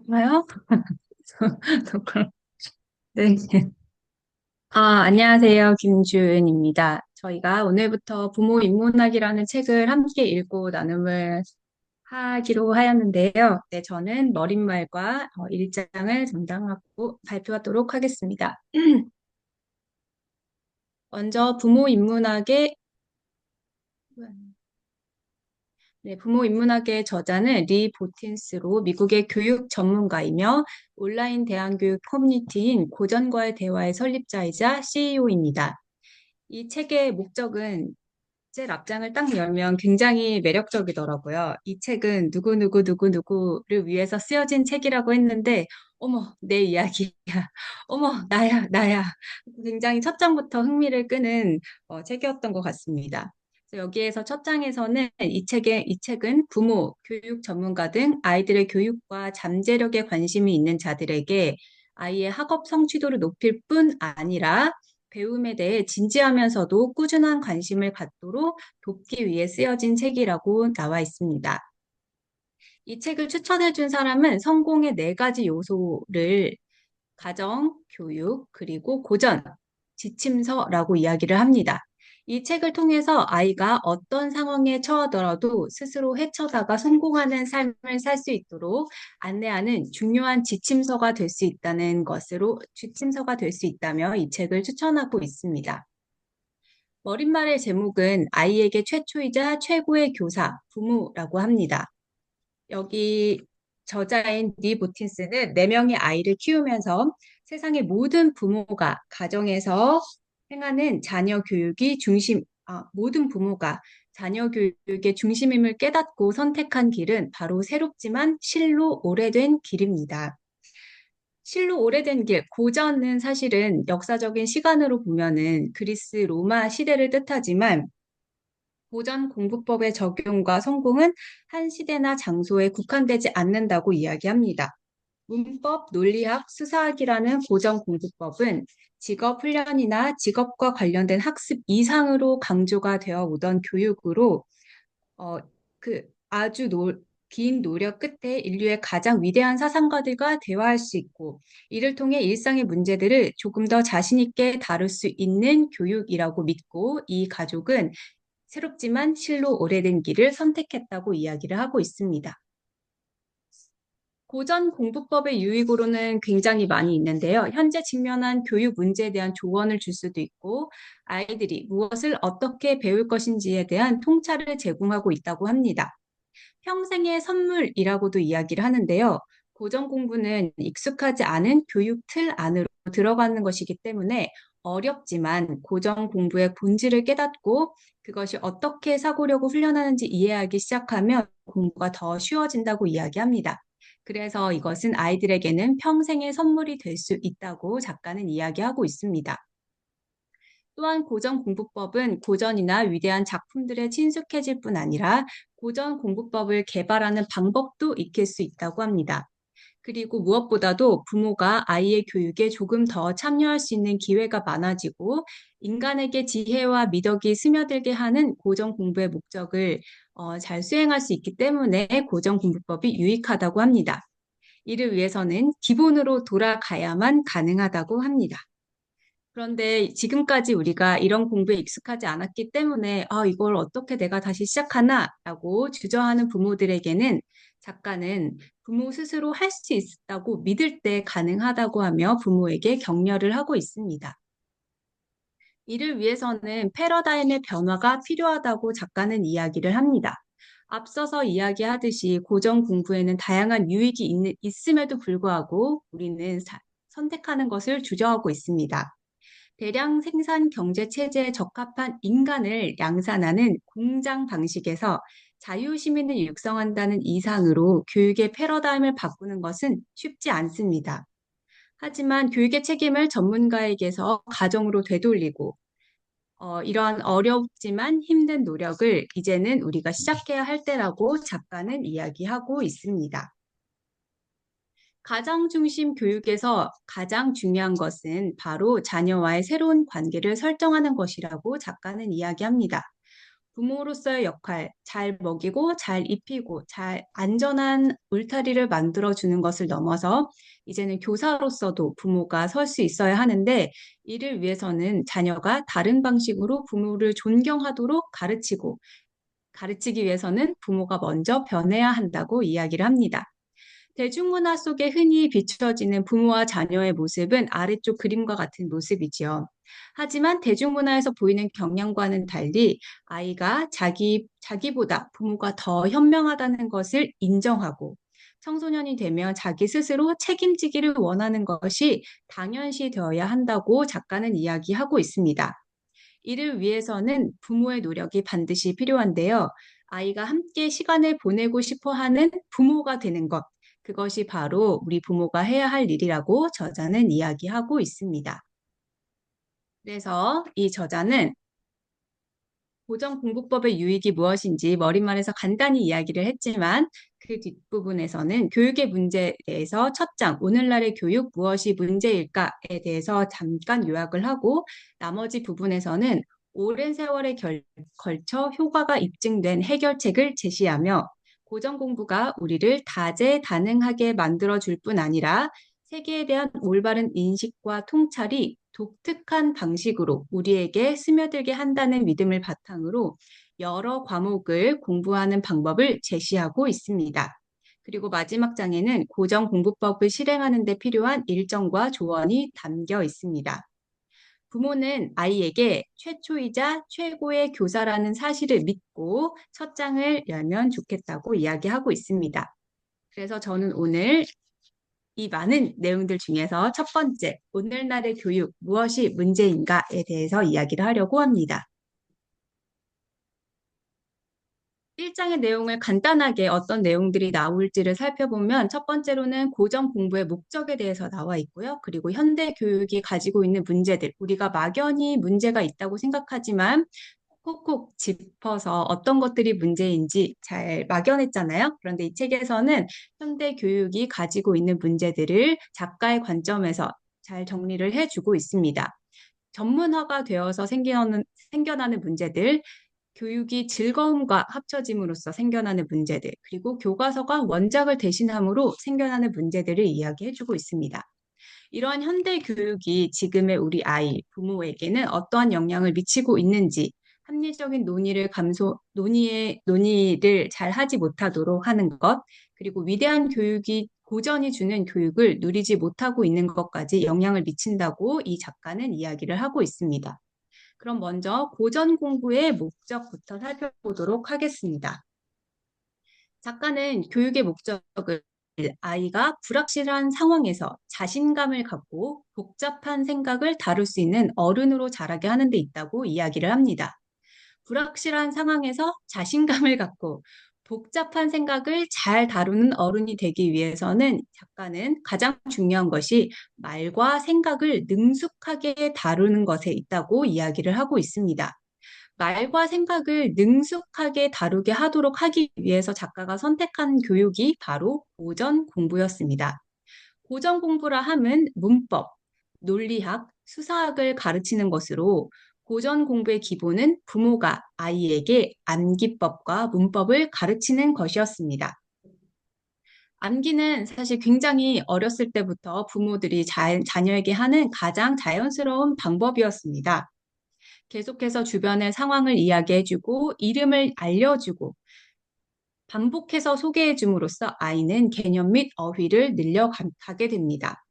저요? 네. 안녕하세요. 김주은입니다. 저희가 오늘부터 부모 인문학이라는 책을 함께 읽고 나눔을 하기로 하였는데요. 네, 저는 머릿말과 일장을 담당하고 발표하도록 하겠습니다. 먼저 부모 인문학의 저자는 리 보틴스로 미국의 교육 전문가이며 온라인 대안교육 커뮤니티인 고전과의 대화의 설립자이자 CEO입니다. 이 책의 목적은 제 앞장을 딱 열면 굉장히 매력적이더라고요. 이 책은 누구누구누구누구를 위해서 쓰여진 책이라고 했는데, 어머, 내 이야기야. 어머, 나야. 굉장히 첫 장부터 흥미를 끄는 책이었던 것 같습니다. 그래서 여기에서 첫 장에서는 이 책은 부모, 교육 전문가 등 아이들의 교육과 잠재력에 관심이 있는 자들에게 아이의 학업 성취도를 높일 뿐 아니라 배움에 대해 진지하면서도 꾸준한 관심을 갖도록 돕기 위해 쓰여진 책이라고 나와 있습니다. 이 책을 추천해 준 사람은 성공의 네 가지 요소를 가정, 교육, 그리고 고전, 지침서라고 이야기를 합니다. 이 책을 통해서 아이가 어떤 상황에 처하더라도 스스로 헤쳐다가 성공하는 삶을 살 수 있도록 안내하는 중요한 지침서가 될 수 있다며 이 책을 추천하고 있습니다. 머릿말의 제목은 아이에게 최초이자 최고의 교사, 부모라고 합니다. 여기 저자인 니 보틴스는 네명의 아이를 키우면서 세상의 모든 부모가 가정에서 행하는 모든 부모가 자녀 교육의 중심임을 깨닫고 선택한 길은 바로 새롭지만 실로 오래된 길입니다. 실로 오래된 길, 고전은 사실은 역사적인 시간으로 보면은 그리스 로마 시대를 뜻하지만 고전 공부법의 적용과 성공은 한 시대나 장소에 국한되지 않는다고 이야기합니다. 문법, 논리학, 수사학이라는 고전 공부법은 직업 훈련이나 직업과 관련된 학습 이상으로 강조가 되어 오던 교육으로 어, 아주 긴 노력 끝에 인류의 가장 위대한 사상가들과 대화할 수 있고 이를 통해 일상의 문제들을 조금 더 자신 있게 다룰 수 있는 교육이라고 믿고 이 가족은 새롭지만 실로 오래된 길을 선택했다고 이야기를 하고 있습니다. 고전 공부법의 유익으로는 굉장히 많이 있는데요. 현재 직면한 교육 문제에 대한 조언을 줄 수도 있고, 아이들이 무엇을 어떻게 배울 것인지에 대한 통찰을 제공하고 있다고 합니다. 평생의 선물이라고도 이야기를 하는데요. 고전 공부는 익숙하지 않은 교육 틀 안으로 들어가는 것이기 때문에 어렵지만 고전 공부의 본질을 깨닫고 그것이 어떻게 사고력을 훈련하는지 이해하기 시작하면 공부가 더 쉬워진다고 이야기합니다. 그래서 이것은 아이들에게는 평생의 선물이 될 수 있다고 작가는 이야기하고 있습니다. 또한 고전 공부법은 고전이나 위대한 작품들에 친숙해질 뿐 아니라 고전 공부법을 개발하는 방법도 익힐 수 있다고 합니다. 그리고 무엇보다도 부모가 아이의 교육에 조금 더 참여할 수 있는 기회가 많아지고 인간에게 지혜와 미덕이 스며들게 하는 고전 공부의 목적을 잘 수행할 수 있기 때문에 고전 공부법이 유익하다고 합니다. 이를 위해서는 기본으로 돌아가야만 가능하다고 합니다. 그런데 지금까지 우리가 이런 공부에 익숙하지 않았기 때문에 이걸 어떻게 내가 다시 시작하나라고 주저하는 부모들에게는 작가는 부모 스스로 할 수 있다고 믿을 때 가능하다고 하며 부모에게 격려를 하고 있습니다. 이를 위해서는 패러다임의 변화가 필요하다고 작가는 이야기를 합니다. 앞서서 이야기하듯이 고전 공부에는 다양한 유익이 있음에도 불구하고 우리는 선택하는 것을 주저하고 있습니다. 대량 생산 경제 체제에 적합한 인간을 양산하는 공장 방식에서 자유시민을 육성한다는 이상으로 교육의 패러다임을 바꾸는 것은 쉽지 않습니다. 하지만 교육의 책임을 전문가에게서 가정으로 되돌리고 이러한 어렵지만 힘든 노력을 이제는 우리가 시작해야 할 때라고 작가는 이야기하고 있습니다. 가정 중심 교육에서 가장 중요한 것은 바로 자녀와의 새로운 관계를 설정하는 것이라고 작가는 이야기합니다. 부모로서의 역할, 잘 먹이고, 잘 입히고, 잘 안전한 울타리를 만들어주는 것을 넘어서 이제는 교사로서도 부모가 설 수 있어야 하는데, 이를 위해서는 자녀가 다른 방식으로 부모를 존경하도록 가르치기 위해서는 부모가 먼저 변해야 한다고 이야기를 합니다. 대중문화 속에 흔히 비춰지는 부모와 자녀의 모습은 아래쪽 그림과 같은 모습이지요. 하지만 대중문화에서 보이는 경향과는 달리 아이가 자기보다 부모가 더 현명하다는 것을 인정하고 청소년이 되면 자기 스스로 책임지기를 원하는 것이 당연시 되어야 한다고 작가는 이야기하고 있습니다. 이를 위해서는 부모의 노력이 반드시 필요한데요. 아이가 함께 시간을 보내고 싶어 하는 부모가 되는 것. 그것이 바로 우리 부모가 해야 할 일이라고 저자는 이야기하고 있습니다. 그래서 이 저자는 고전공부법의 유익이 무엇인지 머릿말에서 간단히 이야기를 했지만 그 뒷부분에서는 교육의 문제에 대해서 첫 장, 오늘날의 교육 무엇이 문제일까에 대해서 잠깐 요약을 하고 나머지 부분에서는 오랜 세월에 걸쳐 효과가 입증된 해결책을 제시하며 고전공부가 우리를 다재다능하게 만들어줄 뿐 아니라 세계에 대한 올바른 인식과 통찰이 독특한 방식으로 우리에게 스며들게 한다는 믿음을 바탕으로 여러 과목을 공부하는 방법을 제시하고 있습니다. 그리고 마지막 장에는 고전 공부법을 실행하는 데 필요한 일정과 조언이 담겨 있습니다. 부모는 아이에게 최초이자 최고의 교사라는 사실을 믿고 첫 장을 열면 좋겠다고 이야기하고 있습니다. 그래서 저는 오늘 이 많은 내용들 중에서 첫 번째, 오늘날의 교육 무엇이 문제인가에 대해서 이야기를 하려고 합니다. 1장의 내용을 간단하게 어떤 내용들이 나올지를 살펴보면 첫 번째로는 고전 공부의 목적에 대해서 나와 있고요. 그리고 현대 교육이 가지고 있는 문제들, 우리가 막연히 문제가 있다고 생각하지만 콕콕 짚어서 어떤 것들이 문제인지 잘 막연했잖아요. 그런데 이 책에서는 현대 교육이 가지고 있는 문제들을 작가의 관점에서 잘 정리를 해주고 있습니다. 전문화가 되어서 생겨나는 문제들, 교육이 즐거움과 합쳐짐으로써 생겨나는 문제들, 그리고 교과서가 원작을 대신함으로 생겨나는 문제들을 이야기해주고 있습니다. 이러한 현대 교육이 지금의 우리 아이, 부모에게는 어떠한 영향을 미치고 있는지 합리적인 논의를 잘 하지 못하도록 하는 것, 그리고 위대한 교육이 고전이 주는 교육을 누리지 못하고 있는 것까지 영향을 미친다고 이 작가는 이야기를 하고 있습니다. 그럼 먼저 고전 공부의 목적부터 살펴보도록 하겠습니다. 작가는 교육의 목적을 아이가 불확실한 상황에서 자신감을 갖고 복잡한 생각을 다룰 수 있는 어른으로 자라게 하는 데 있다고 이야기를 합니다. 불확실한 상황에서 자신감을 갖고 복잡한 생각을 잘 다루는 어른이 되기 위해서는 작가는 가장 중요한 것이 말과 생각을 능숙하게 다루는 것에 있다고 이야기를 하고 있습니다. 말과 생각을 능숙하게 다루게 하도록 하기 위해서 작가가 선택한 교육이 바로 고전 공부였습니다. 고전 공부라 함은 문법, 논리학, 수사학을 가르치는 것으로 고전 공부의 기본은 부모가 아이에게 암기법과 문법을 가르치는 것이었습니다. 암기는 사실 굉장히 어렸을 때부터 부모들이 자녀에게 하는 가장 자연스러운 방법이었습니다. 계속해서 주변의 상황을 이야기해주고 이름을 알려주고 반복해서 소개해줌으로써 아이는 개념 및 어휘를 늘려가게 됩니다.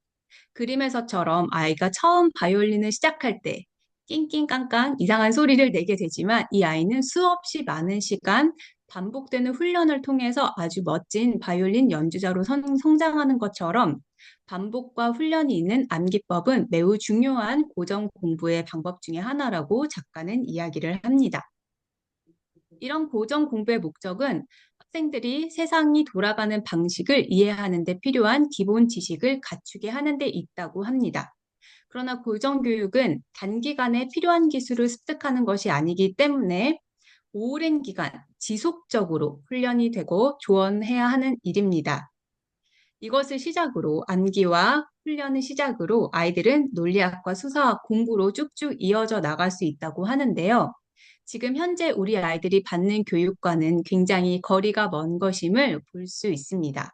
그림에서처럼 아이가 처음 바이올린을 시작할 때 낑낑깡깡 이상한 소리를 내게 되지만 이 아이는 수없이 많은 시간 반복되는 훈련을 통해서 아주 멋진 바이올린 연주자로 성장하는 것처럼 반복과 훈련이 있는 암기법은 매우 중요한 고전 공부의 방법 중에 하나라고 작가는 이야기를 합니다. 이런 고전 공부의 목적은 학생들이 세상이 돌아가는 방식을 이해하는 데 필요한 기본 지식을 갖추게 하는 데 있다고 합니다. 그러나 고전 교육은 단기간에 필요한 기술을 습득하는 것이 아니기 때문에 오랜 기간 지속적으로 훈련이 되고 조언해야 하는 일입니다. 이것을 시작으로 암기와 훈련을 시작으로 아이들은 논리학과 수사학 공부로 쭉쭉 이어져 나갈 수 있다고 하는데요. 지금 현재 우리 아이들이 받는 교육과는 굉장히 거리가 먼 것임을 볼 수 있습니다.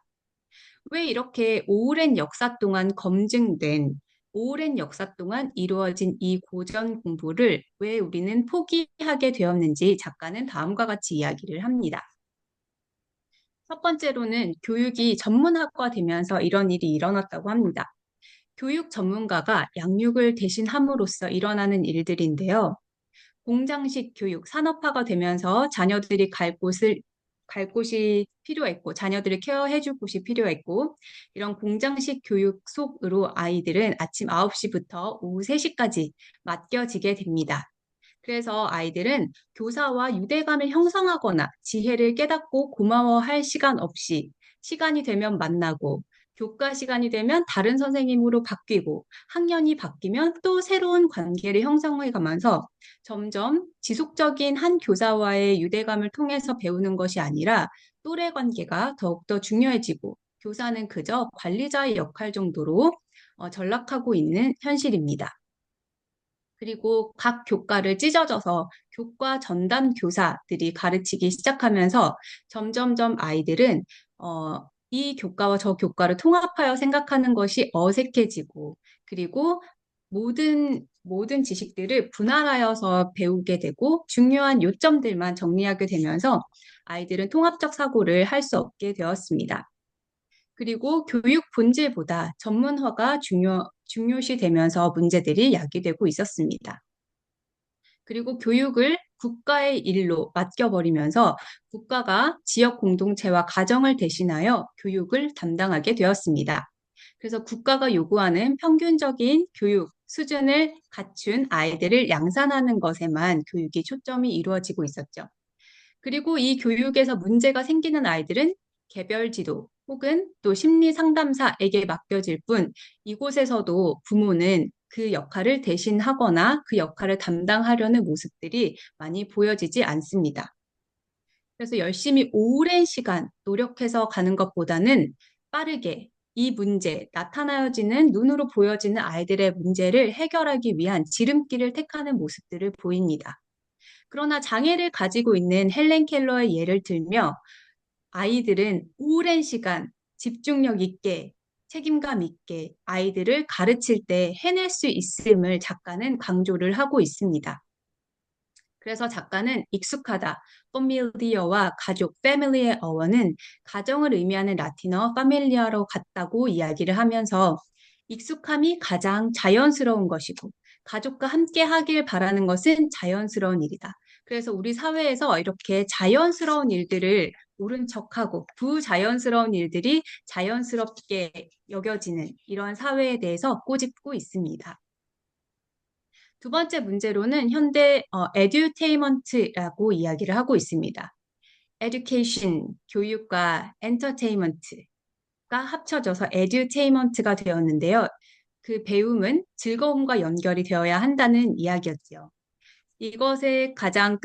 왜 이렇게 오랜 역사 동안 이루어진 이 고전 공부를 왜 우리는 포기하게 되었는지 작가는 다음과 같이 이야기를 합니다. 첫 번째로는 교육이 전문화되면서 이런 일이 일어났다고 합니다. 교육 전문가가 양육을 대신함으로써 일어나는 일들인데요. 공장식 교육, 산업화가 되면서 갈 곳이 필요했고, 자녀들을 케어해 줄 곳이 필요했고, 이런 공장식 교육 속으로 아이들은 아침 9시부터 오후 3시까지 맡겨지게 됩니다. 그래서 아이들은 교사와 유대감을 형성하거나 지혜를 깨닫고 고마워할 시간 없이 시간이 되면 만나고 교과 시간이 되면 다른 선생님으로 바뀌고 학년이 바뀌면 또 새로운 관계를 형성해 가면서 점점 지속적인 한 교사와의 유대감을 통해서 배우는 것이 아니라 또래 관계가 더욱더 중요해지고 교사는 그저 관리자의 역할 정도로 전락하고 있는 현실입니다. 그리고 각 교과를 찢어져서 교과 전담 교사들이 가르치기 시작하면서 점점점 아이들은 이 교과와 저 교과를 통합하여 생각하는 것이 어색해지고 그리고 모든 지식들을 분할하여서 배우게 되고 중요한 요점들만 정리하게 되면서 아이들은 통합적 사고를 할 수 없게 되었습니다. 그리고 교육 본질보다 전문화가 중요시 되면서 문제들이 야기되고 있었습니다. 그리고 교육을 국가의 일로 맡겨버리면서 국가가 지역 공동체와 가정을 대신하여 교육을 담당하게 되었습니다. 그래서 국가가 요구하는 평균적인 교육 수준을 갖춘 아이들을 양산하는 것에만 교육이 초점이 이루어지고 있었죠. 그리고 이 교육에서 문제가 생기는 아이들은 개별 지도 혹은 또 심리 상담사에게 맡겨질 뿐 이곳에서도 부모는 그 역할을 대신하거나 그 역할을 담당하려는 모습들이 많이 보여지지 않습니다. 그래서 열심히 오랜 시간 노력해서 가는 것보다는 빠르게 이 문제, 나타나지는 눈으로 보여지는 아이들의 문제를 해결하기 위한 지름길을 택하는 모습들을 보입니다. 그러나 장애를 가지고 있는 헬렌 켈러의 예를 들며 아이들은 오랜 시간 집중력 있게 책임감 있게 아이들을 가르칠 때 해낼 수 있음을 작가는 강조를 하고 있습니다. 그래서 작가는 익숙하다, familiar와 가족, family의 어원은 가정을 의미하는 라틴어 familia로 같다고 이야기를 하면서 익숙함이 가장 자연스러운 것이고 가족과 함께 하길 바라는 것은 자연스러운 일이다. 그래서 우리 사회에서 이렇게 자연스러운 일들을 모른 척하고 부자연스러운 일들이 자연스럽게 여겨지는 이런 사회에 대해서 꼬집고 있습니다. 두 번째 문제로는 현대 edutainment라고 이야기를 하고 있습니다. education, 교육과 entertainment가 합쳐져서 edutainment가 되었는데요. 그 배움은 즐거움과 연결이 되어야 한다는 이야기였죠. 이것의 가장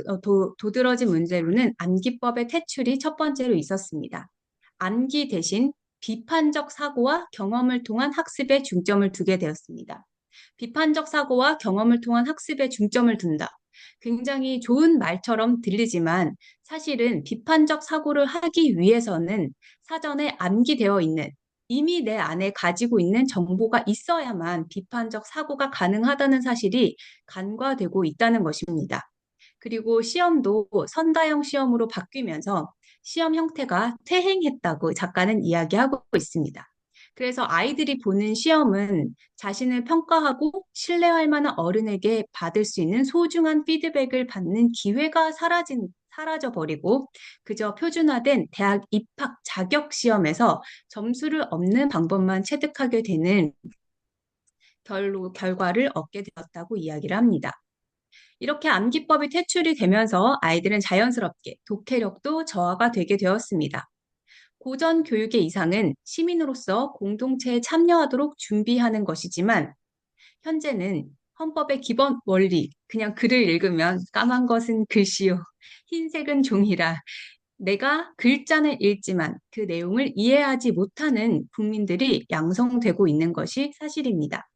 도드러진 문제로는 암기법의 퇴출이 첫 번째로 있었습니다. 암기 대신 비판적 사고와 경험을 통한 학습에 중점을 두게 되었습니다. 비판적 사고와 경험을 통한 학습에 중점을 둔다. 굉장히 좋은 말처럼 들리지만 사실은 비판적 사고를 하기 위해서는 사전에 암기되어 있는 이미 내 안에 가지고 있는 정보가 있어야만 비판적 사고가 가능하다는 사실이 간과되고 있다는 것입니다. 그리고 시험도 선다형 시험으로 바뀌면서 시험 형태가 퇴행했다고 작가는 이야기하고 있습니다. 그래서 아이들이 보는 시험은 자신을 평가하고 신뢰할 만한 어른에게 받을 수 있는 소중한 피드백을 받는 기회가 사라져 버리고 그저 표준화된 대학 입학 자격 시험에서 점수를 얻는 방법만 체득하게 되는 결과를 얻게 되었다고 이야기를 합니다. 이렇게 암기법이 퇴출이 되면서 아이들은 자연스럽게 독해력도 저하가 되게 되었습니다. 고전 교육의 이상은 시민으로서 공동체에 참여하도록 준비하는 것이지만 현재는 헌법의 기본 원리, 그냥 글을 읽으면 까만 것은 글씨요, 흰색은 종이라 내가 글자는 읽지만 그 내용을 이해하지 못하는 국민들이 양성되고 있는 것이 사실입니다.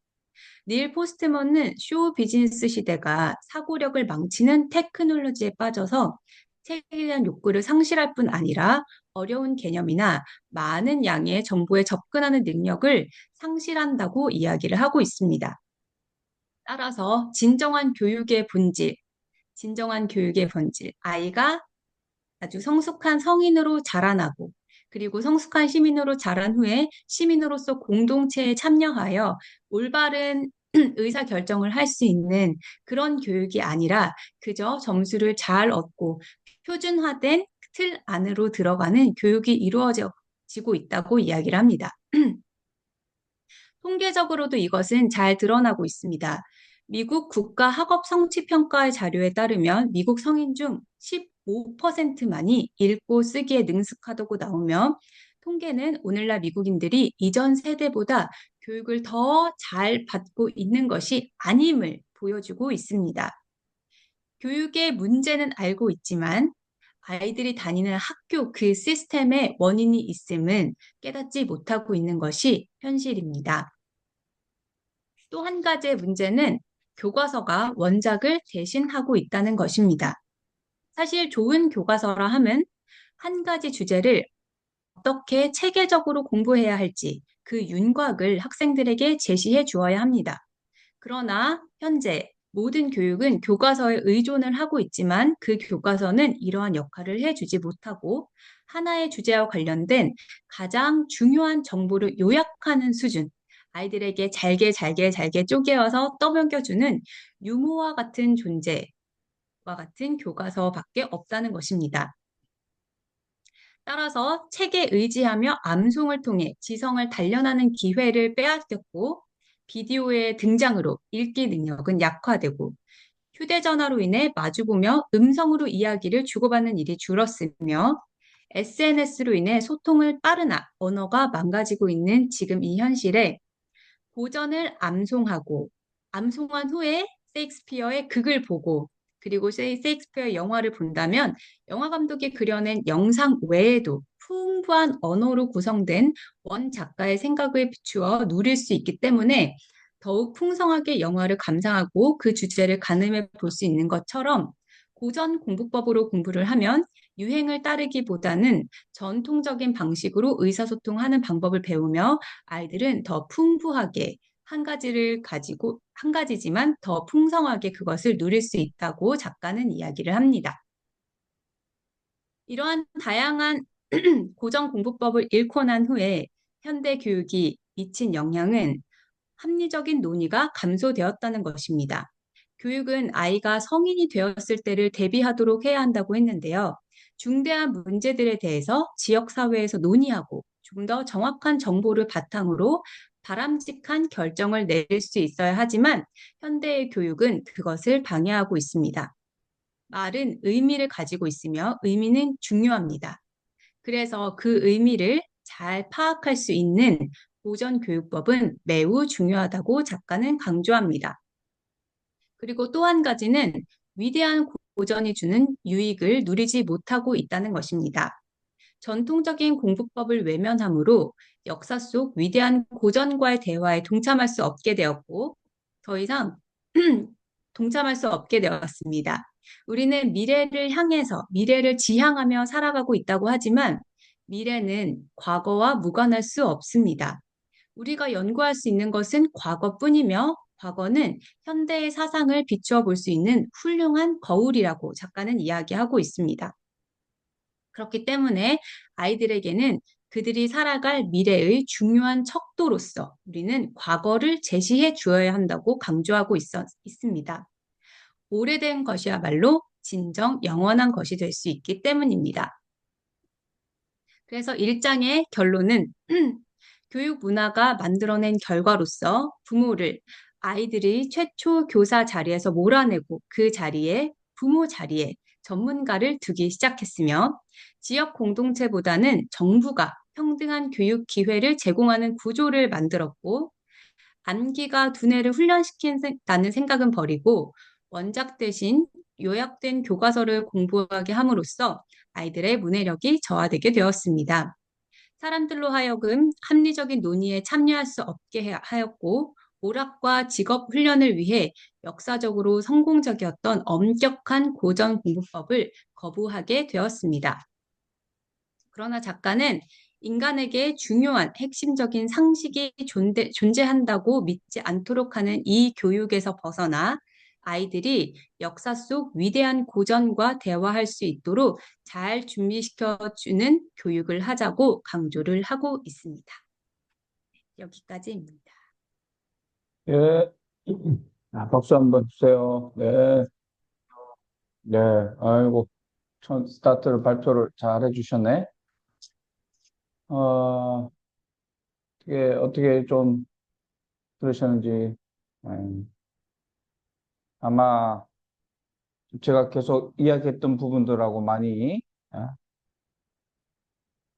닐 포스트먼은 쇼 비즈니스 시대가 사고력을 망치는 테크놀로지에 빠져서 책에 대한 욕구를 상실할 뿐 아니라 어려운 개념이나 많은 양의 정보에 접근하는 능력을 상실한다고 이야기를 하고 있습니다. 따라서 진정한 교육의 본질, 아이가 아주 성숙한 성인으로 자라나고 그리고 성숙한 시민으로 자란 후에 시민으로서 공동체에 참여하여 올바른 의사 결정을 할 수 있는 그런 교육이 아니라 그저 점수를 잘 얻고 표준화된 틀 안으로 들어가는 교육이 이루어지고 있다고 이야기를 합니다. 통계적으로도 이것은 잘 드러나고 있습니다. 미국 국가학업 성취평가의 자료에 따르면 미국 성인 중 15%만이 읽고 쓰기에 능숙하다고 나오며 통계는 오늘날 미국인들이 이전 세대보다 교육을 더 잘 받고 있는 것이 아님을 보여주고 있습니다. 교육의 문제는 알고 있지만 아이들이 다니는 학교 그 시스템에 원인이 있음은 깨닫지 못하고 있는 것이 현실입니다. 또 한 가지의 문제는 교과서가 원작을 대신하고 있다는 것입니다. 사실 좋은 교과서라 함은 한 가지 주제를 어떻게 체계적으로 공부해야 할지 그 윤곽을 학생들에게 제시해 주어야 합니다. 그러나 현재 모든 교육은 교과서에 의존을 하고 있지만 그 교과서는 이러한 역할을 해주지 못하고 하나의 주제와 관련된 가장 중요한 정보를 요약하는 수준, 아이들에게 잘게 쪼개어서 떠먹여주는 유모와 같은 존재와 같은 교과서밖에 없다는 것입니다. 따라서 책에 의지하며 암송을 통해 지성을 단련하는 기회를 빼앗겼고 비디오의 등장으로 읽기 능력은 약화되고 휴대전화로 인해 마주보며 음성으로 이야기를 주고받는 일이 줄었으며 SNS로 인해 소통을 빠르나 언어가 망가지고 있는 지금 이 현실에 고전을 암송한 후에 셰익스피어의 극을 보고 그리고 셰익스피어의 영화를 본다면 영화 감독이 그려낸 영상 외에도 풍부한 언어로 구성된 원 작가의 생각을 비추어 누릴 수 있기 때문에 더욱 풍성하게 영화를 감상하고 그 주제를 가늠해 볼 수 있는 것처럼 고전 공부법으로 공부를 하면 유행을 따르기보다는 전통적인 방식으로 의사소통하는 방법을 배우며 아이들은 더 풍부하게 한 가지지만 더 풍성하게 그것을 누릴 수 있다고 작가는 이야기를 합니다. 이러한 다양한 고전 공부법을 잃고 난 후에 현대 교육이 미친 영향은 합리적인 논의가 감소되었다는 것입니다. 교육은 아이가 성인이 되었을 때를 대비하도록 해야 한다고 했는데요. 중대한 문제들에 대해서 지역사회에서 논의하고 좀 더 정확한 정보를 바탕으로 바람직한 결정을 내릴 수 있어야 하지만 현대의 교육은 그것을 방해하고 있습니다. 말은 의미를 가지고 있으며 의미는 중요합니다. 그래서 그 의미를 잘 파악할 수 있는 고전 교육법은 매우 중요하다고 작가는 강조합니다. 그리고 또 한 가지는 위대한 고전이 주는 유익을 누리지 못하고 있다는 것입니다. 전통적인 공부법을 외면함으로 역사 속 위대한 고전과의 대화에 동참할 수 없게 되었고 더 이상 동참할 수 없게 되었습니다. 우리는 미래를 지향하며 살아가고 있다고 하지만 미래는 과거와 무관할 수 없습니다. 우리가 연구할 수 있는 것은 과거뿐이며 과거는 현대의 사상을 비추어 볼 수 있는 훌륭한 거울이라고 작가는 이야기하고 있습니다. 그렇기 때문에 아이들에게는 그들이 살아갈 미래의 중요한 척도로서 우리는 과거를 제시해 주어야 한다고 강조하고 있습니다. 오래된 것이야말로 진정 영원한 것이 될 수 있기 때문입니다. 그래서 1장의 결론은 교육 문화가 만들어낸 결과로서 부모를 아이들이 최초 교사 자리에서 몰아내고 그 자리에 부모 자리에 전문가를 두기 시작했으며 지역 공동체보다는 정부가 평등한 교육 기회를 제공하는 구조를 만들었고 암기가 두뇌를 훈련시킨다는 생각은 버리고 원작 대신 요약된 교과서를 공부하게 함으로써 아이들의 문해력이 저하되게 되었습니다. 사람들로 하여금 합리적인 논의에 참여할 수 없게 하였고 오락과 직업 훈련을 위해 역사적으로 성공적이었던 엄격한 고전 공부법을 거부하게 되었습니다. 그러나 작가는 인간에게 중요한 핵심적인 상식이 존재한다고 믿지 않도록 하는 이 교육에서 벗어나 아이들이 역사 속 위대한 고전과 대화할 수 있도록 잘 준비시켜주는 교육을 하자고 강조를 하고 있습니다. 여기까지입니다. 예. 박수 한번 주세요. 네. 네. 아이고, 첫 스타트를 발표를 잘 해주셨네. 어, 어떻게 좀 들으셨는지, 아마 제가 계속 이야기했던 부분들하고 많이, 어,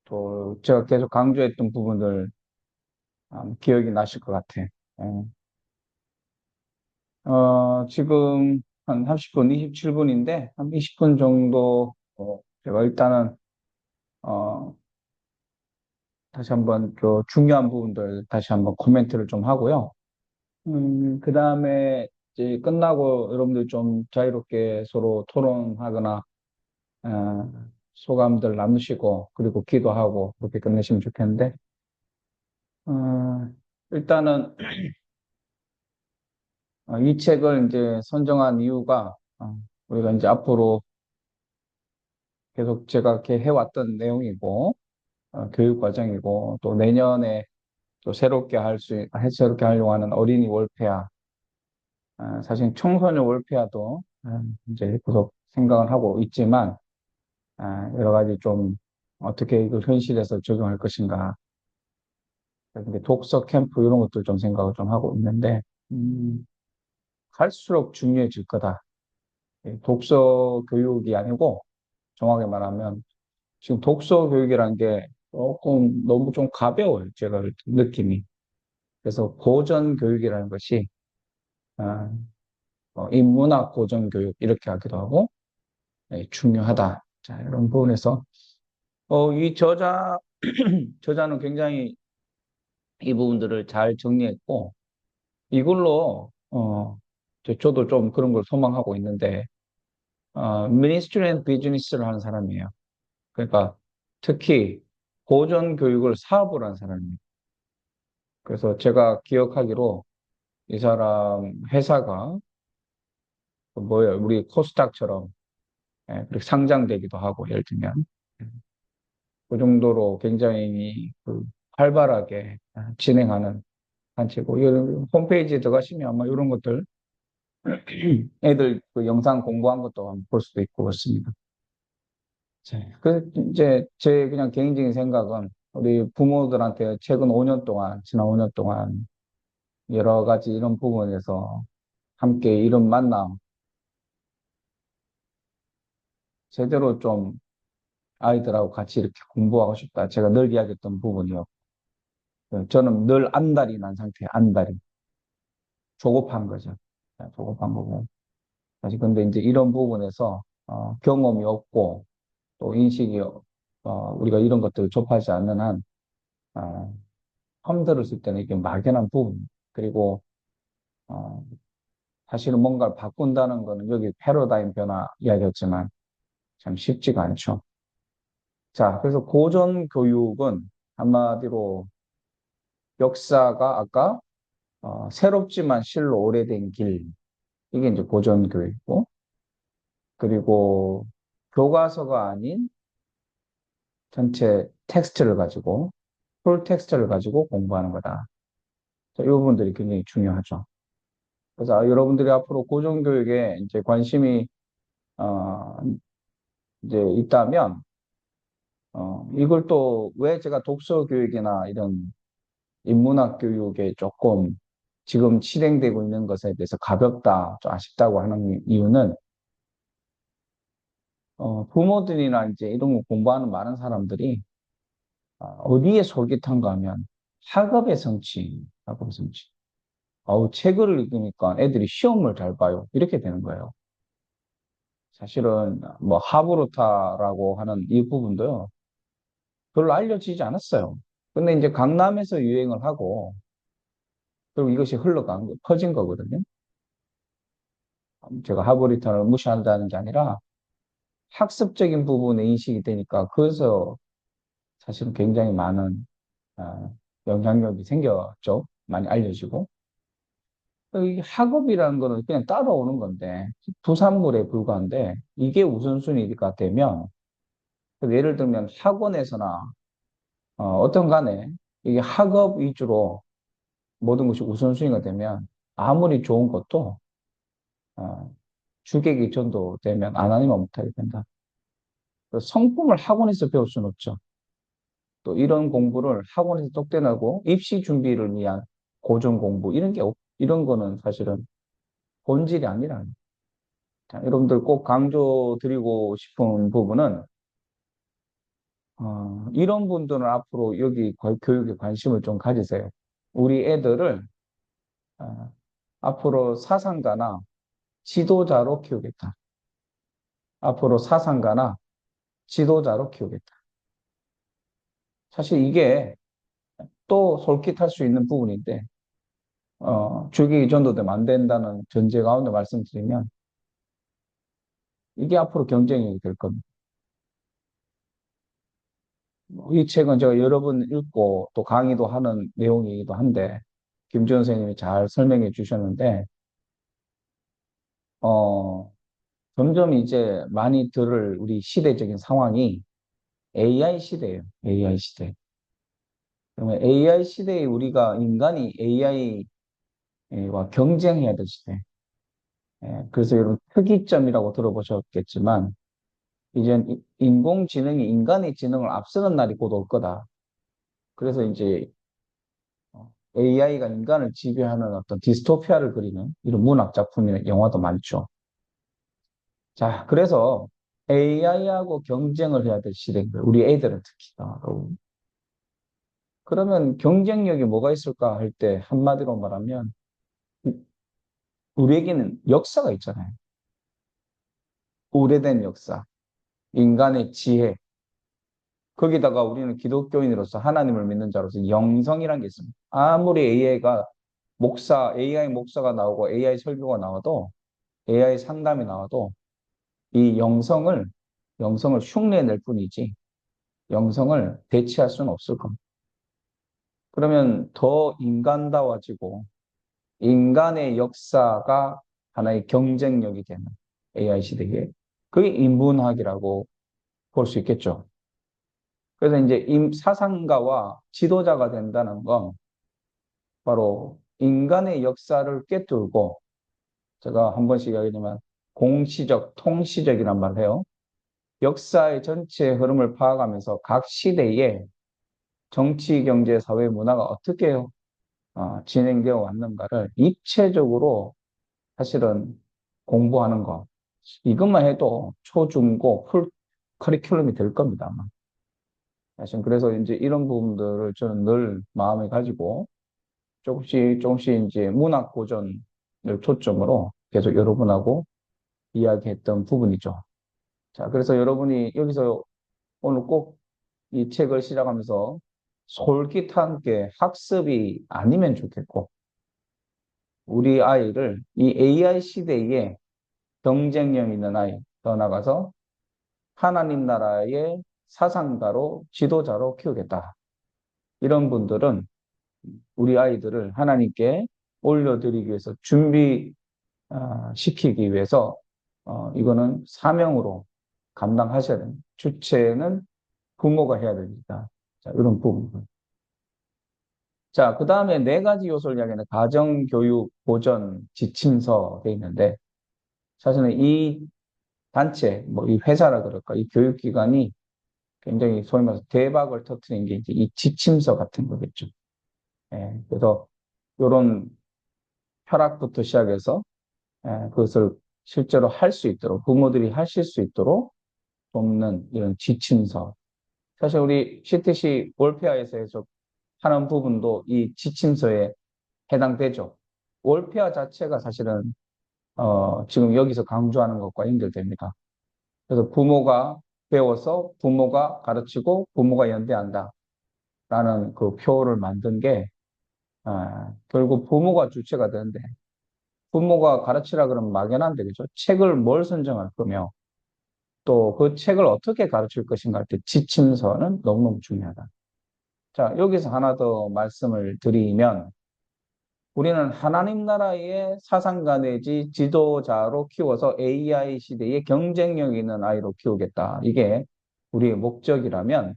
또 제가 계속 강조했던 부분들, 기억이 나실 것 같아. 지금 한 30분, 27분인데, 한 20분 정도, 제가 일단은, 어, 다시 한번 그 중요한 부분들 다시 한번 코멘트를 좀 하고요. 그 다음에 이제 끝나고 여러분들 좀 자유롭게 서로 토론하거나, 어, 소감들 나누시고, 그리고 기도하고, 그렇게 끝내시면 좋겠는데, 어, 일단은, 이 책을 이제 선정한 이유가, 우리가 이제 앞으로 계속 제가 이렇게 해왔던 내용이고, 교육 과정이고, 또 내년에 또 새롭게 하려고 하는 어린이 월페아, 사실 청소년 월페아도 이제 계속 생각을 하고 있지만, 여러 가지 좀 어떻게 이걸 현실에서 적용할 것인가. 그래서 독서 캠프 이런 것들 좀 생각을 좀 하고 있는데, 음, 갈수록 중요해질 거다. 독서 교육이 아니고, 정확히 말하면, 지금 독서 교육이라는 게 조금 너무 좀 가벼워요. 제가 느낌이. 그래서 고전 교육이라는 것이, 아, 인문학 고전 교육 이렇게 하기도 하고, 중요하다. 자, 이런 부분에서, 이 저자는 굉장히 이 부분들을 잘 정리했고, 이걸로, 저도 좀 그런 걸 소망하고 있는데, 미니스트리 앤 비즈니스를 하는 사람이에요. 그러니까 특히 고전 교육을 사업을 한 사람입니다. 그래서 제가 기억하기로 이 사람 회사가 그 뭐예요? 우리 코스닥처럼 그렇게 상장되기도 하고, 예를 들면. 그 정도로 굉장히 그 활발하게 진행하는 단체고, 이 홈페이지에 들어가시면 아마 이런 것들, 애들 그 영상 공부한 것도 한번 볼 수도 있고 그렇습니다. 자, 그 이제 제 그냥 개인적인 생각은 우리 부모들한테 최근 5년 동안, 지난 5년 동안 여러 가지 이런 부분에서 함께 이런 만남 제대로 좀 아이들하고 같이 이렇게 공부하고 싶다. 제가 늘 이야기했던 부분이요. 저는 늘 안달이 난 상태예요. 안달이. 조급한 거죠. 조급한 거고. 사실 근데 이제 이런 부분에서 경험이 없고 또 인식이 우리가 이런 것들을 접하지 않는 한 어, 처음 들었을 때는 이게 막연한 부분 그리고 어, 사실은 뭔가를 바꾼다는 거는 여기 패러다임 변화 이야기였지만 참 쉽지가 않죠. 자, 그래서 고전 교육은 한마디로 역사가 아까 새롭지만 실로 오래된 길 이게 이제 고전 교육이고 그리고 교과서가 아닌 전체 텍스트를 가지고 풀 텍스트를 가지고 공부하는 거다. 자, 이 부분들이 굉장히 중요하죠. 그래서 여러분들이 앞으로 고등교육에 이제 관심이 어, 이제 있다면 이걸 또 왜 제가 독서 교육이나 이런 인문학 교육에 조금 지금 실행되고 있는 것에 대해서 가볍다, 좀 아쉽다고 하는 이유는 부모들이나 이제 이런 거 공부하는 많은 사람들이 어디에 솔깃한가 하면 학업의 성취, 학업의 성취. 책을 읽으니까 애들이 시험을 잘 봐요. 이렇게 되는 거예요. 사실은 뭐 하브루타라고 하는 이 부분도요. 별로 알려지지 않았어요. 근데 이제 강남에서 유행을 하고 그리고 이것이 퍼진 거거든요. 제가 하버리턴을 무시한다는 게 아니라 학습적인 부분에 인식이 되니까 그래서 사실은 굉장히 많은 아, 영향력이 생겼죠. 많이 알려지고. 이 학업이라는 거는 그냥 따라오는 건데, 부산물에 불과한데, 이게 우선순위가 되면, 예를 들면 학원에서나, 어떤 간에, 이게 학업 위주로 모든 것이 우선순위가 되면, 아무리 좋은 것도, 어, 주객이 전도되면 안 하니만 못하게 된다. 그 성품을 학원에서 배울 수는 없죠. 또 이런 공부를 학원에서 똑대나고 입시 준비를 위한 고전 공부, 이런 거는 사실은 본질이 아니라. 자, 여러분들 꼭 강조드리고 싶은 부분은, 이런 분들은 앞으로 여기 교육에 관심을 좀 가지세요. 우리 애들을, 어, 앞으로 사상가나 지도자로 키우겠다. 앞으로 사상가나 지도자로 키우겠다. 사실 이게 또 솔깃할 수 있는 부분인데, 주기 전도되면 안 된다는 전제 가운데 말씀드리면, 이게 앞으로 경쟁이 될 겁니다. 이 책은 제가 여러 번 읽고 또 강의도 하는 내용이기도 한데, 김지원 선생님이 잘 설명해 주셨는데, 어, 점점 이제 많이 들을 우리 시대적인 상황이 AI 시대예요. AI 시대. 그러면 AI 시대에 우리가 인간이 AI와 경쟁해야 될 시대. 예, 그래서 여러분 특이점이라고 들어보셨겠지만, 이제 인공지능이 인간의 지능을 앞서는 날이 곧 올 거다. 그래서 이제 AI가 인간을 지배하는 어떤 디스토피아를 그리는 이런 문학 작품이나 영화도 많죠. 자, 그래서 AI하고 경쟁을 해야 될 시대인 거예요. 우리 애들은 특히. 그러면 경쟁력이 뭐가 있을까 할 때 한마디로 말하면 우리에게는 역사가 있잖아요. 오래된 역사, 인간의 지혜. 거기다가 우리는 기독교인으로서 하나님을 믿는 자로서 영성이라는 게 있습니다. 아무리 AI 목사가 나오고 AI 설교가 나와도 AI 상담이 나와도 이 영성을 흉내낼 뿐이지 영성을 대체할 수는 없을 겁니다. 그러면 더 인간다워지고 인간의 역사가 하나의 경쟁력이 되는 AI 시대에 그게 인문학이라고 볼 수 있겠죠. 그래서 이제 사상가와 지도자가 된다는 건 바로 인간의 역사를 꿰뚫고 제가 한 번씩 이야기하지만 공시적, 통시적이란 말을 해요. 역사의 전체 흐름을 파악하면서 각 시대에 정치, 경제, 사회, 문화가 어떻게 진행되어 왔는가를 입체적으로 사실은 공부하는 거. 이것만 해도 초, 중, 고 풀 커리큘럼이 될 겁니다, 아마. 사실 그래서 이제 이런 부분들을 저는 늘 마음에 가지고 조금씩 이제 문학 고전을 초점으로 계속 여러분하고 이야기했던 부분이죠. 자, 그래서 여러분이 여기서 오늘 꼭 이 책을 시작하면서 솔깃한 게 학습이 아니면 좋겠고, 우리 아이를 이 AI 시대에 경쟁력 있는 아이, 더 나가서 하나님 나라의 사상가로, 지도자로 키우겠다. 이런 분들은 우리 아이들을 하나님께 올려드리기 위해서 시키기 위해서 이거는 사명으로 감당하셔야 됩니다. 주체는 부모가 해야 됩니다. 자, 이런 부분. 자, 그 다음에 네 가지 요소를 이야기하는 가정교육 보전 지침서 돼 있는데 사실은 이 단체, 뭐 이 회사라 그럴까, 이 교육기관이 굉장히 소위 말해서 대박을 터트린 게 이제 이 지침서 같은 거겠죠. 예, 그래서 이런 철학부터 시작해서 그것을 실제로 할 수 있도록 부모들이 하실 수 있도록 돕는 이런 지침서. 사실 우리 CTC 월페아에서 하는 부분도 이 지침서에 해당되죠. 월페아 자체가 사실은 지금 여기서 강조하는 것과 연결됩니다. 그래서 부모가 배워서 부모가 가르치고 부모가 연대한다라는 그 표를 만든 게 결국 부모가 주체가 되는데, 부모가 가르치라 그러면 막연한데, 그죠? 책을 뭘 선정할 거며, 또 그 책을 어떻게 가르칠 것인가 할 때 지침서는 너무너무 중요하다. 자, 여기서 하나 더 말씀을 드리면, 우리는 하나님 나라의 사상가 내지 지도자로 키워서 AI 시대에 경쟁력 있는 아이로 키우겠다. 이게 우리의 목적이라면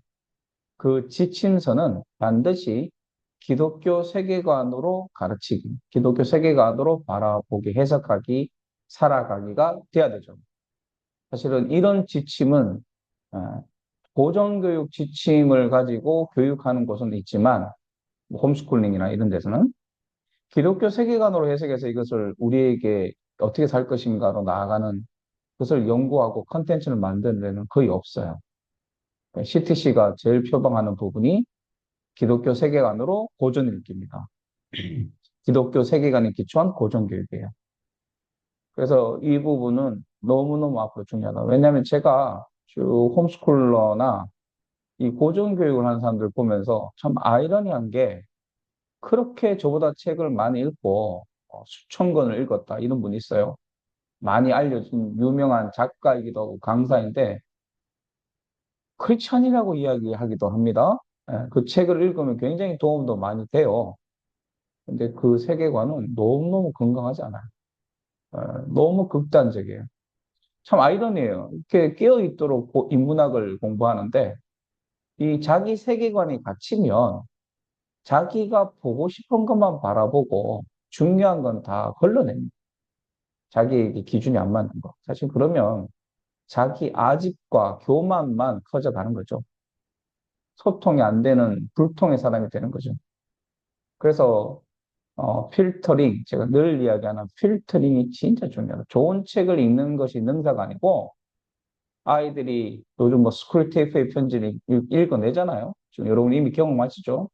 그 지침서는 반드시 기독교 세계관으로 가르치기, 기독교 세계관으로 바라보기, 해석하기, 살아가기가 돼야 되죠. 사실은 이런 지침은 어, 고정교육 지침을 가지고 교육하는 곳은 있지만 뭐 홈스쿨링이나 이런 데서는 기독교 세계관으로 해석해서 이것을 우리에게 어떻게 살 것인가로 나아가는 것을 연구하고 컨텐츠를 만드는 데는 거의 없어요. CTC가 제일 표방하는 부분이 기독교 세계관으로 고전 읽기입니다. 기독교 세계관에 기초한 고전 교육이에요. 그래서 이 부분은 너무너무 앞으로 중요하다. 왜냐하면 제가 쭉 홈스쿨러나 이 고전 교육을 하는 사람들 보면서 참 아이러니한 게 그렇게 저보다 책을 많이 읽고 수천 권을 읽었다 이런 분이 있어요. 많이 알려진 유명한 작가이기도 하고 강사인데 크리스천이라고 이야기하기도 합니다. 그 책을 읽으면 굉장히 도움도 많이 돼요. 근데 그 세계관은 너무너무 건강하지 않아요. 어, 너무 극단적이에요. 참 아이러니해요. 이렇게 깨어있도록 인문학을 공부하는데 이 자기 세계관이 갇히면 자기가 보고 싶은 것만 바라보고 중요한 건 다 걸러냅니다. 자기에게 기준이 안 맞는 거. 사실 그러면 자기 아집과 교만만 커져가는 거죠. 소통이 안 되는 불통의 사람이 되는 거죠. 그래서 필터링, 제가 늘 이야기하는 필터링이 진짜 중요하다. 좋은 책을 읽는 것이 능사가 아니고 아이들이 요즘 뭐 스크류테이프의 편지를 읽어내잖아요. 지금 여러분 이미 경험하시죠?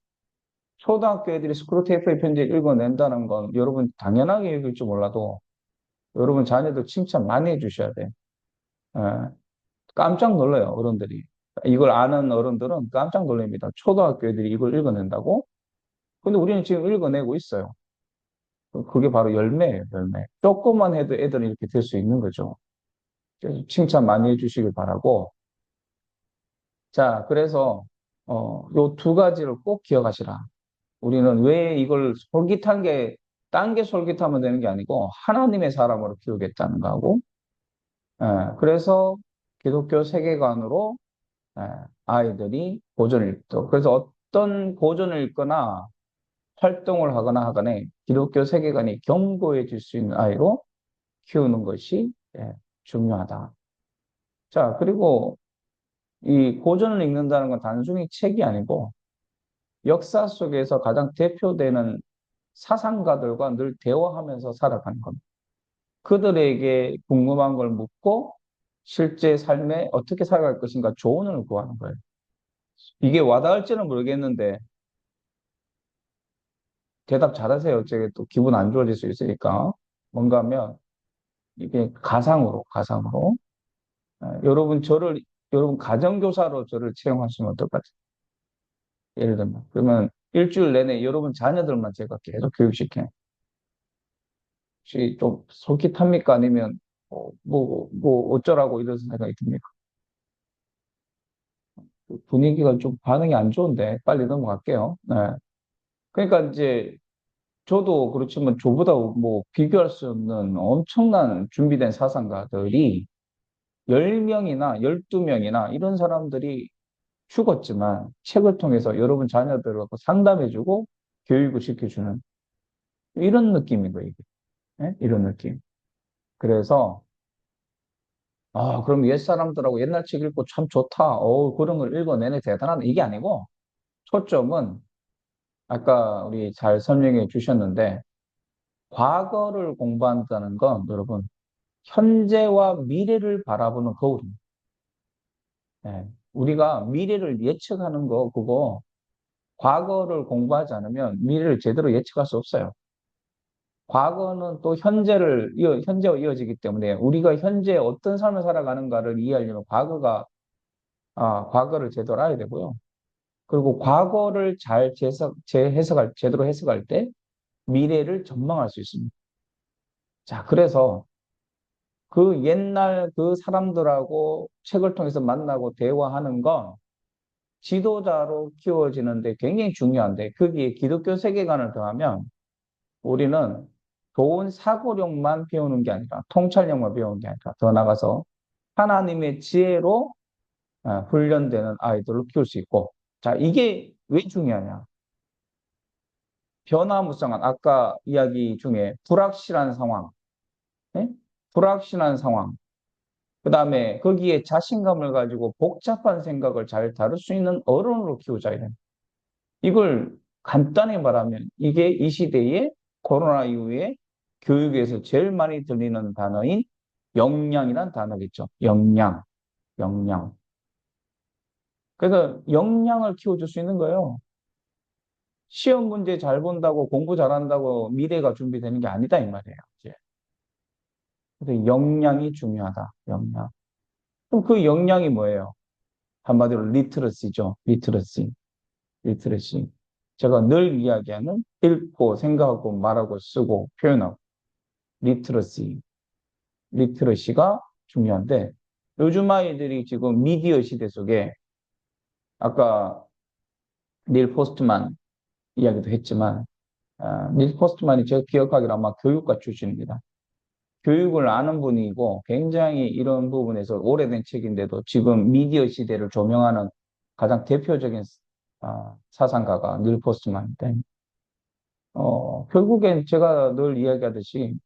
초등학교 애들이 스크류테이프의 편지를 읽어낸다는 건 여러분 당연하게 읽을 줄 몰라도 여러분 자녀들 칭찬 많이 해주셔야 돼. 예, 깜짝 놀라요, 어른들이. 이걸 아는 어른들은 깜짝 놀랍니다. 초등학교 애들이 이걸 읽어낸다고? 근데 우리는 지금 읽어내고 있어요. 그게 바로 열매예요, 열매. 조금만 해도 애들은 이렇게 될 수 있는 거죠. 그래서 칭찬 많이 해주시길 바라고. 자, 그래서, 요 두 가지를 꼭 기억하시라. 우리는 왜 이걸 딴 게 솔깃하면 되는 게 아니고, 하나님의 사람으로 키우겠다는 거고, 그래서 기독교 세계관으로 예, 아이들이 고전을 읽도록. 그래서 어떤 고전을 읽거나 활동을 하거나 하거나 기독교 세계관이 견고해질 수 있는 아이로 키우는 것이 중요하다. 자, 그리고 이 고전을 읽는다는 건 단순히 책이 아니고 역사 속에서 가장 대표되는 사상가들과 늘 대화하면서 살아가는 겁니다. 그들에게 궁금한 걸 묻고 실제 삶에 어떻게 살아갈 것인가 조언을 구하는 거예요. 이게 와닿을지는 모르겠는데 대답 잘하세요. 제가 또 기분 안 좋아질 수 있으니까. 뭔가 하면 이게 가상으로. 여러분 가정교사로 저를 채용하시면 어떨 것 같아요? 예를 들면. 그러면 일주일 내내 여러분 자녀들만 제가 계속 교육시켜요. 혹시 좀 솔깃합니까? 아니면, 어쩌라고 이런 생각이 듭니까? 분위기가 좀 반응이 안 좋은데 빨리 넘어갈게요. 네. 그러니까 이제 저도 그렇지만 저보다 뭐 비교할 수 없는 엄청난 준비된 사상가들이 10명이나 12명이나 이런 사람들이 죽었지만 책을 통해서 여러분 자녀들하고 상담해주고 교육을 시켜주는 이런 느낌인 거예요, 이게. 예? 이런 느낌. 그래서, 그럼 옛사람들하고 옛날 책 읽고 참 좋다. 그런 걸 읽어내네. 대단하다. 이게 아니고, 초점은 아까 우리 잘 설명해 주셨는데, 과거를 공부한다는 건 여러분, 현재와 미래를 바라보는 거울입니다. 예. 우리가 미래를 예측하는 거, 그거, 과거를 공부하지 않으면 미래를 제대로 예측할 수 없어요. 과거는 또 현재와 이어지기 때문에 우리가 현재 어떤 삶을 살아가는가를 이해하려면 과거를 제대로 알아야 되고요. 그리고 과거를 잘 제대로 해석할 때 미래를 전망할 수 있습니다. 자, 그래서 그 옛날 그 사람들하고 책을 통해서 만나고 대화하는 건 지도자로 키워지는데 굉장히 중요한데, 거기에 기독교 세계관을 더하면 우리는 좋은 사고력만 배우는 게 아니라, 통찰력만 배우는 게 아니라, 더 나아가서 하나님의 지혜로 훈련되는 아이들을 키울 수 있고. 자, 이게 왜 중요하냐? 변화무쌍한, 아까 이야기 중에 불확실한 상황, 예? 불확실한 상황, 그 다음에 거기에 자신감을 가지고 복잡한 생각을 잘 다룰 수 있는 어른으로 키우자, 이런. 이걸 간단히 말하면 이게 이 시대의 코로나 이후에 교육에서 제일 많이 들리는 단어인 역량이란 단어겠죠. 역량, 역량. 그래서 역량을 키워줄 수 있는 거예요. 시험 문제 잘 본다고 공부 잘한다고 미래가 준비되는 게 아니다 이 말이에요. 이제. 그래서 역량이 중요하다. 역량. 그럼 그 역량이 뭐예요? 한마디로 리트러시죠. 리트러시. 리트러시. 제가 늘 이야기하는 읽고 생각하고 말하고 쓰고 표현하고 리트러시. 리트러시가 중요한데, 요즘 아이들이 지금 미디어 시대 속에 아까 닐 포스트만 이야기도 했지만, 닐 포스트만이 제가 기억하기로 아마 교육과 출신입니다. 교육을 아는 분이고 굉장히 이런 부분에서 오래된 책인데도 지금 미디어 시대를 조명하는 가장 대표적인 사상가가 닐 포스트만인데, 결국엔 제가 늘 이야기하듯이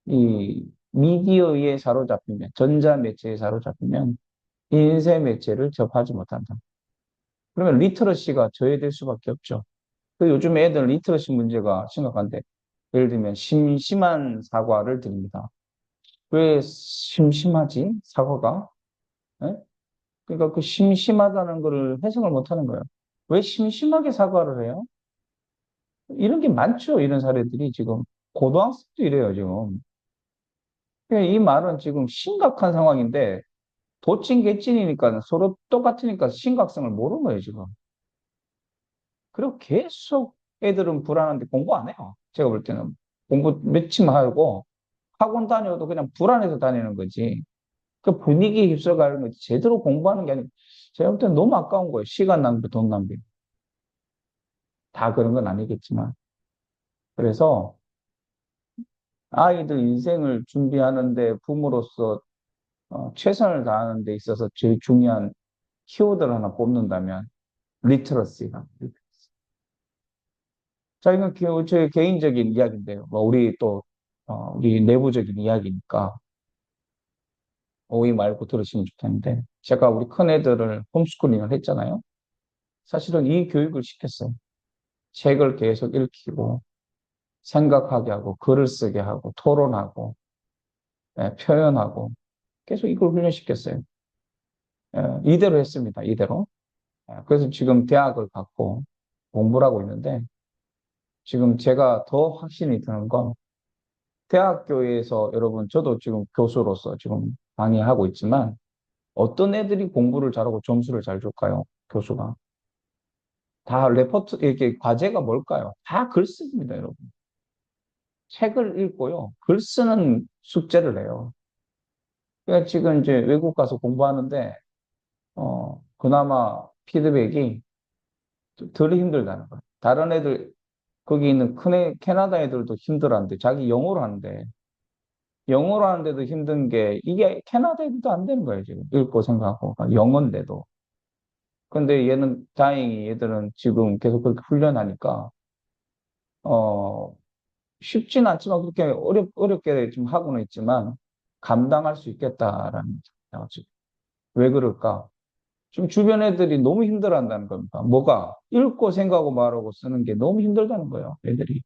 이 미디어에 사로잡히면, 전자 매체에 사로잡히면 인쇄 매체를 접하지 못한다. 그러면 리터러시가 저해될 수밖에 없죠. 그 요즘 애들 리터러시 문제가 심각한데, 예를 들면 심심한 사과를 드립니다. 왜 심심하지? 사과가? 예? 그러니까 그 심심하다는 거를 해석을 못 하는 거예요. 왜 심심하게 사과를 해요? 이런 게 많죠. 이런 사례들이 지금. 고등학생도 이래요, 지금. 그러니까 이 말은 지금 심각한 상황인데, 도찐 개찐이니까 서로 똑같으니까 심각성을 모르는 거예요, 지금. 그리고 계속 애들은 불안한데 공부 안 해요. 제가 볼 때는. 공부 며칠 하고 학원 다녀도 그냥 불안해서 다니는 거지. 그 분위기에 휩쓸어가는 거지. 제대로 공부하는 게 아니고, 제가 볼 때는 너무 아까운 거예요. 시간 낭비, 돈 낭비. 다 그런 건 아니겠지만. 그래서 아이들 인생을 준비하는데 부모로서 최선을 다하는 데 있어서 제일 중요한 키워드를 하나 뽑는다면 리트러시가. 자, 이건 제 개인적인 이야기인데요. 뭐 우리 또 우리 내부적인 이야기니까 오해 말고 들으시면 좋겠는데, 제가 우리 큰애들을 홈스쿨링을 했잖아요. 사실은 이 교육을 시켰어요. 책을 계속 읽히고 생각하게 하고 글을 쓰게 하고 토론하고 표현하고 계속 이걸 훈련시켰어요. 이대로 했습니다. 이대로. 그래서 지금 대학을 갔고 공부를 하고 있는데, 지금 제가 더 확신이 드는 건, 대학교에서 여러분, 저도 지금 교수로서 지금 강의하고 있지만 어떤 애들이 공부를 잘하고 점수를 잘 줄까요? 교수가. 다 레포트, 이렇게 과제가 뭘까요? 다 글쓰기입니다, 여러분. 책을 읽고요. 글 쓰는 숙제를 해요. 그러니까 지금 이제 외국 가서 공부하는데, 그나마 피드백이 덜 힘들다는 거예요. 다른 애들, 거기 있는 캐나다 애들도 힘들었는데, 자기 영어로 하는데, 영어로 하는데도 힘든 게, 이게 캐나다 애들도 안 되는 거예요, 지금. 읽고 생각하고. 영어인데도. 근데 얘는, 다행히 얘들은 지금 계속 그렇게 훈련하니까, 어, 쉽진 않지만 그렇게 어렵게 좀 하고는 있지만, 감당할 수 있겠다라는 거죠. 왜 그럴까? 지금 주변 애들이 너무 힘들어한다는 겁니다. 뭐가? 읽고 생각하고 말하고 쓰는 게 너무 힘들다는 거예요, 애들이.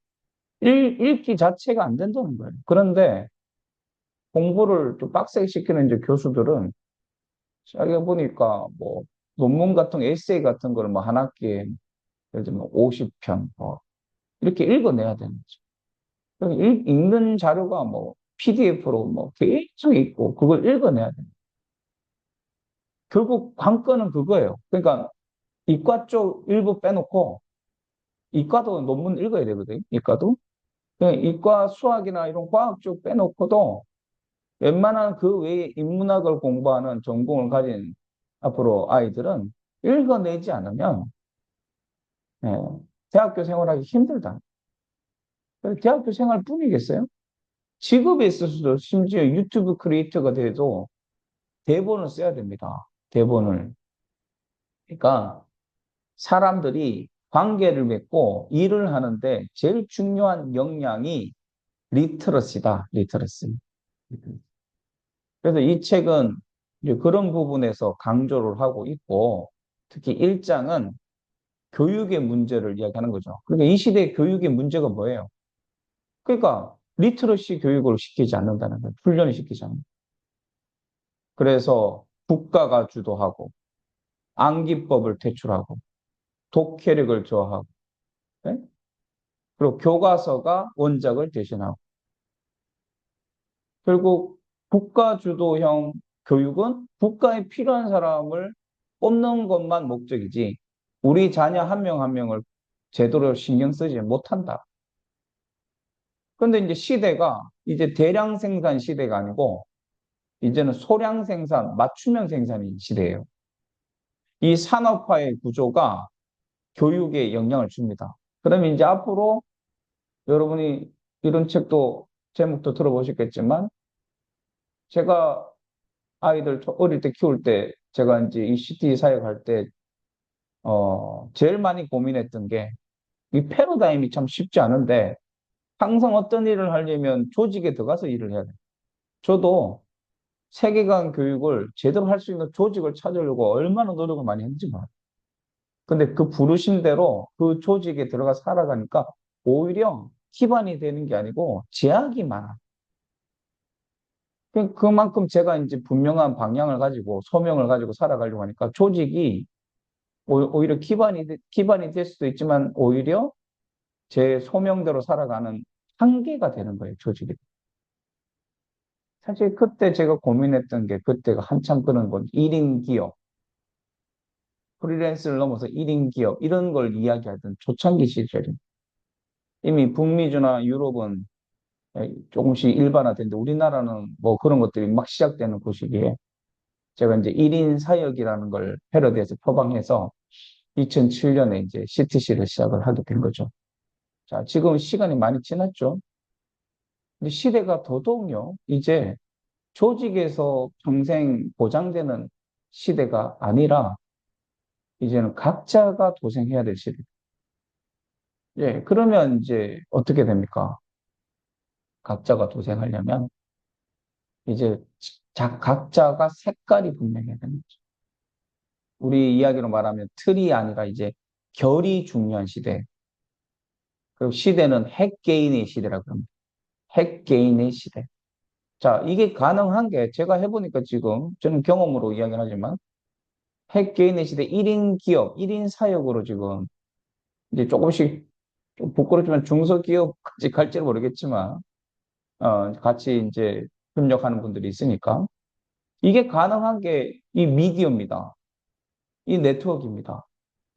읽기 자체가 안 된다는 거예요. 그런데 공부를 좀 빡세게 시키는 이제 교수들은, 자기가 보니까 뭐 논문 같은 에세이 같은 걸 뭐 한 학기에 예를 들면 50편 뭐 이렇게 읽어내야 되는 거죠. 읽는 자료가 뭐 PDF로 뭐 계속 있고 그걸 읽어내야 돼요. 결국 관건은 그거예요. 그러니까 이과 쪽 일부 빼놓고, 이과도 논문 읽어야 되거든요. 이과도. 그냥 이과 수학이나 이런 과학 쪽 빼놓고도 웬만한 그 외에 인문학을 공부하는 전공을 가진 앞으로 아이들은 읽어내지 않으면 예, 대학교 생활하기 힘들다. 대학교 생활뿐이겠어요? 직업에 있어서도 심지어 유튜브 크리에이터가 돼도 대본을 써야 됩니다. 대본을. 그러니까 사람들이 관계를 맺고 일을 하는데 제일 중요한 역량이 리터러시다. 리터러시. 그래서 이 책은 이제 그런 부분에서 강조를 하고 있고 특히 1장은 교육의 문제를 이야기하는 거죠. 그러니까 이 시대의 교육의 문제가 뭐예요? 그러니까 리터러시 교육을 시키지 않는다는 거예요. 훈련을 시키지 않는 거예요. 그래서 국가가 주도하고 암기법을 퇴출하고 독해력을 저하고 네? 그리고 교과서가 원작을 대신하고 결국 국가 주도형 교육은 국가에 필요한 사람을 뽑는 것만 목적이지 우리 자녀 한 명 한 명을 제대로 신경 쓰지 못한다. 그런데 이제 시대가 이제 대량 생산 시대가 아니고 이제는 소량 생산, 맞춤형 생산인 시대예요. 이 산업화의 구조가 교육에 영향을 줍니다. 그러면 이제 앞으로 여러분이 이런 책도 제목도 들어보셨겠지만 제가 아이들 어릴 때 키울 때 제가 이제 이 CT 사역할 때 제일 많이 고민했던 게 이 패러다임이 참 쉽지 않은데 항상 어떤 일을 하려면 조직에 들어가서 일을 해야 돼요. 저도 세계관 교육을 제대로 할 수 있는 조직을 찾으려고 얼마나 노력을 많이 했는지 몰라요. 근데 그 부르신 대로 그 조직에 들어가 살아가니까 오히려 기반이 되는 게 아니고 제약이 많아. 그만큼 제가 이제 분명한 방향을 가지고 소명을 가지고 살아가려고 하니까 조직이 오히려 기반이 될 수도 있지만 오히려 제 소명대로 살아가는 한계가 되는 거예요, 조직이. 사실 그때 제가 고민했던 게 그때가 한참 그런 건 1인 기업, 프리랜서를 넘어서 1인 기업 이런 걸 이야기하던 초창기 시절이 이미 북미주나 유럽은 조금씩 일반화됐는데 우리나라는 뭐 그런 것들이 막 시작되는 그 시기에 제가 이제 1인 사역이라는 걸 패러디해서 표방해서 2007년에 이제 CTC를 시작을 하게 된 거죠. 자, 지금 시간이 많이 지났죠. 근데 시대가 더더욱요, 이제 조직에서 평생 보장되는 시대가 아니라 이제는 각자가 도생해야 될 시대. 예, 그러면 이제 어떻게 됩니까? 각자가 도생하려면 이제 각자가 색깔이 분명해야 되는 거죠. 우리 이야기로 말하면 틀이 아니라 이제 결이 중요한 시대. 그리고 시대는 핵개인의 시대라고 합니다. 핵개인의 시대. 자, 이게 가능한 게 제가 해보니까 지금 저는 경험으로 이야기를 하지만 핵개인의 시대 1인 기업, 1인 사역으로 지금 이제 조금씩 좀 부끄럽지만 중소기업까지 갈지는 모르겠지만 같이 이제 협력하는 분들이 있으니까 이게 가능한 게 이 미디어입니다. 이 네트워크입니다.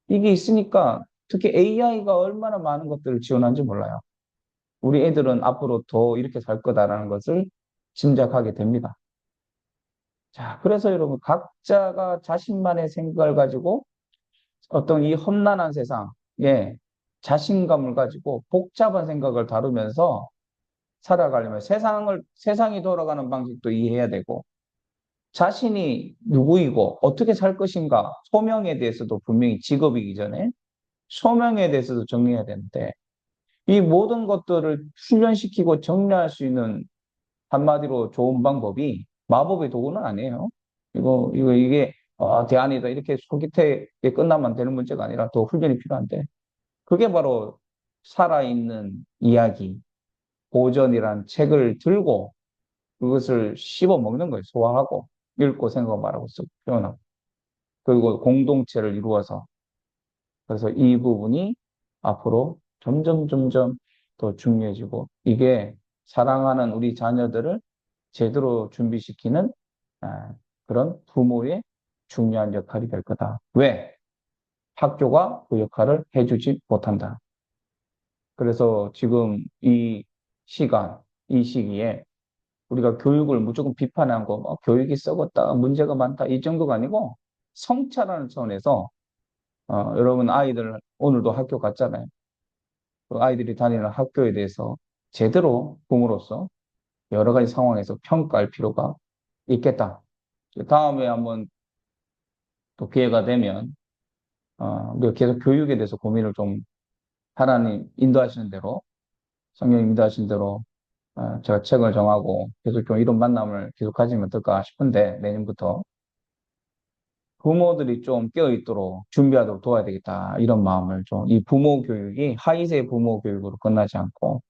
이게 있으니까 특히 AI가 얼마나 많은 것들을 지원하는지 몰라요. 우리 애들은 앞으로 더 이렇게 살 거다라는 것을 짐작하게 됩니다. 자, 그래서 여러분 각자가 자신만의 생각을 가지고 어떤 이 험난한 세상에 자신감을 가지고 복잡한 생각을 다루면서 살아가려면 세상이 돌아가는 방식도 이해해야 되고 자신이 누구이고 어떻게 살 것인가 소명에 대해서도 분명히 직업이기 전에 소명에 대해서도 정리해야 되는데 이 모든 것들을 훈련시키고 정리할 수 있는 한마디로 좋은 방법이 마법의 도구는 아니에요. 이게 대안이다 이렇게 솔깃하게 끝나면 되는 문제가 아니라 더 훈련이 필요한데 그게 바로 살아있는 이야기, 고전이란 책을 들고 그것을 씹어 먹는 거예요. 소화하고 읽고 생각하고 말하고 쓰고 표현하고 그리고 공동체를 이루어서 그래서 이 부분이 앞으로 점점 더 중요해지고 이게 사랑하는 우리 자녀들을 제대로 준비시키는 그런 부모의 중요한 역할이 될 거다. 왜? 학교가 그 역할을 해주지 못한다. 그래서 지금 이 시간, 이 시기에 우리가 교육을 무조건 비판한 거, 교육이 썩었다, 문제가 많다, 이 정도가 아니고 성찰하는 차원에서 여러분 아이들 오늘도 학교 갔잖아요. 그 아이들이 다니는 학교에 대해서 제대로 부모로서 여러 가지 상황에서 평가할 필요가 있겠다. 다음에 한번 또 기회가 되면 우리가 계속 교육에 대해서 고민을 좀 하나님 인도하시는 대로 성령님 인도하시는 대로 제가 책을 정하고 계속 좀 이런 만남을 계속 가지면 어떨까 싶은데 내년부터 부모들이 좀 깨어있도록 준비하도록 도와야 되겠다 이런 마음을 좀 이 부모 교육이 하이세 부모 교육으로 끝나지 않고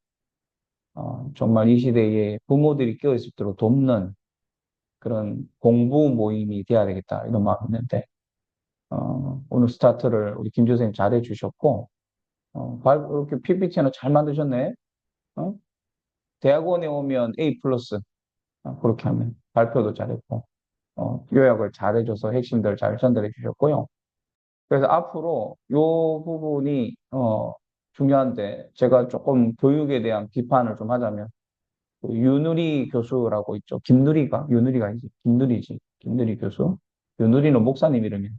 정말 이 시대에 부모들이 깨어있도록 돕는 그런 공부 모임이 돼야 되겠다 이런 마음이 있는데 오늘 스타트를 우리 김 교수님 잘해 주셨고 이렇게 PPT는 잘 만드셨네. 어? 대학원에 오면 A 플러스 그렇게 하면 발표도 잘했고 요약을 잘해줘서 핵심들 잘 전달해 주셨고요. 그래서 앞으로 요 부분이 중요한데 제가 조금 교육에 대한 비판을 좀 하자면 그 윤우리 교수라고 있죠. 윤우리가 아니지 김누리지 김누리 교수. 윤우리는 목사님 이름이에요.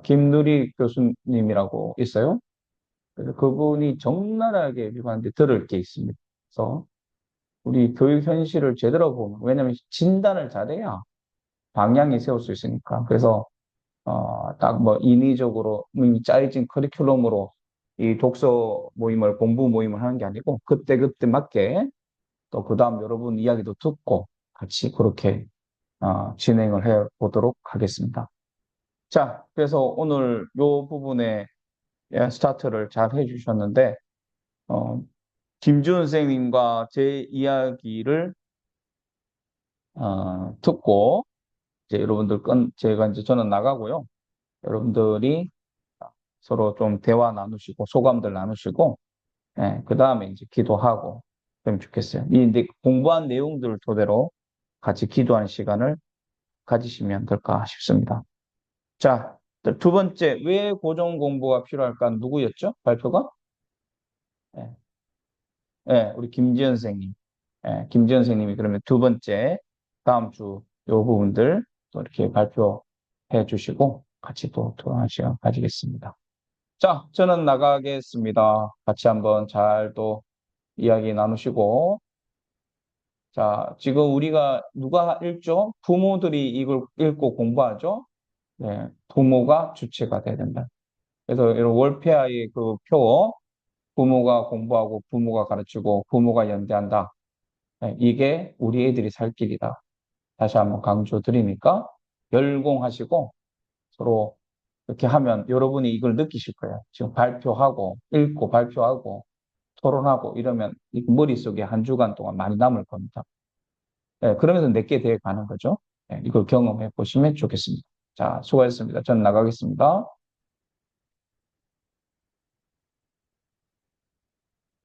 김누리 교수님이라고 있어요. 그래서 그분이 적나라하게 비판하는데 들을 게 있습니다. 그래서 우리 교육 현실을 제대로 보면 왜냐하면 진단을 잘해야 방향이 세울 수 있으니까. 그래서 딱 뭐 인위적으로 짜여진 커리큘럼으로 이 독서 모임을 공부 모임을 하는 게 아니고 그때그때 맞게 또 그다음 여러분 이야기도 듣고 같이 그렇게 진행을 해 보도록 하겠습니다. 자, 그래서 오늘 요 부분에 스타트를 잘 해주셨는데 어, 김준 선생님과 제 이야기를 듣고 이제 여러분들 제가 이제 저는 나가고요. 여러분들이 서로 좀 대화 나누시고 소감들 나누시고 그 다음에 이제 기도하고 그러면 좋겠어요. 이 이제 공부한 내용들을 토대로 같이 기도하는 시간을 가지시면 될까 싶습니다. 자, 두 번째 왜 고정 공부가 필요할까 누구였죠? 발표가? 예, 우리 김지현 선생님. 김지현 선생님이 그러면 두 번째 다음 주 요 부분들 또 이렇게 발표해 주시고 같이 또 토론할 시간 가지겠습니다. 자, 저는 나가겠습니다. 같이 한번 잘 또 이야기 나누시고. 자, 지금 우리가 누가 읽죠? 부모들이 이걸 읽고 공부하죠? 네, 부모가 주체가 돼야 된다. 그래서 이런 월페아의 그 표, 부모가 공부하고 부모가 가르치고 부모가 연대한다. 네, 이게 우리 애들이 살 길이다. 다시 한번 강조 드리니까 열공하시고 서로 이렇게 하면 여러분이 이걸 느끼실 거예요. 지금 발표하고 읽고 발표하고 토론하고 이러면 머릿속에 한 주간 동안 많이 남을 겁니다. 그러면서 내게 돼 가는 거죠. 이걸 경험해 보시면 좋겠습니다. 자, 수고하셨습니다. 저는 나가겠습니다.